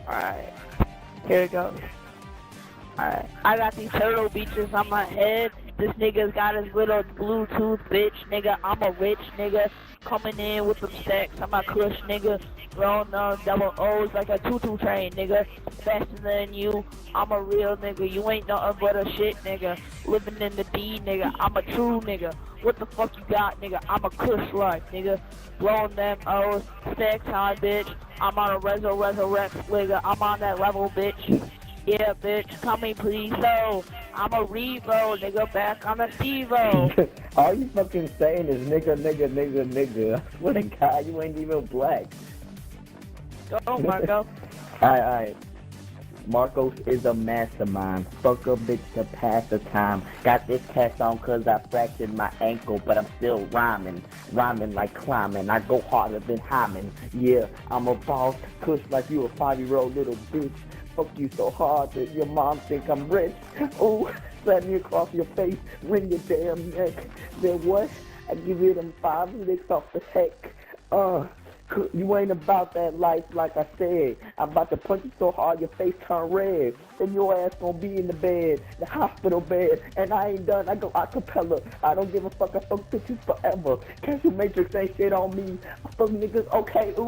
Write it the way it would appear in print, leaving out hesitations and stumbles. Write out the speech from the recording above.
Alright, here it goes. Alright, I got these turtle beaches on my head. This nigga's got his little Bluetooth bitch, nigga. I'm a rich nigga. Coming in with some stacks. I'm a cush nigga. Rolling on double O's like a tutu train, nigga. Faster than you. I'm a real nigga. You ain't nothing but a shit nigga. Living in the D, nigga. I'm a true nigga. What the fuck you got, nigga? I'm a cush life, nigga. Blowing them O's. Stacks high, bitch. I'm on a resurrect, nigga. I'm on that level, bitch. Yeah, bitch, call me please, so I'm a Revo, nigga, back on the Stevo. All you fucking saying is nigga, nigga, nigga, nigga. I swear to God, you ain't even black. Go, Marco. Alright. Marcos is a mastermind. Fuck a bitch to pass the time. Got this cast on cause I fractured my ankle, but I'm still rhyming. Rhyming like climbing. I go harder than Hyman. Yeah, I'm a boss. Cush like you a 5-year-old little bitch. Fuck you so hard that your mom think I'm rich. Ooh, slap me across your face, wring your damn neck. Then what? I give you them 5 licks off the heck. You ain't about that life like I said. I'm about to punch you so hard your face turn red. Then your ass gonna be in the bed, the hospital bed. And I ain't done, I go acapella. I don't give a fuck, I fuck bitches forever. Cancel Matrix ain't shit on me. I fuck niggas, okay, ooh.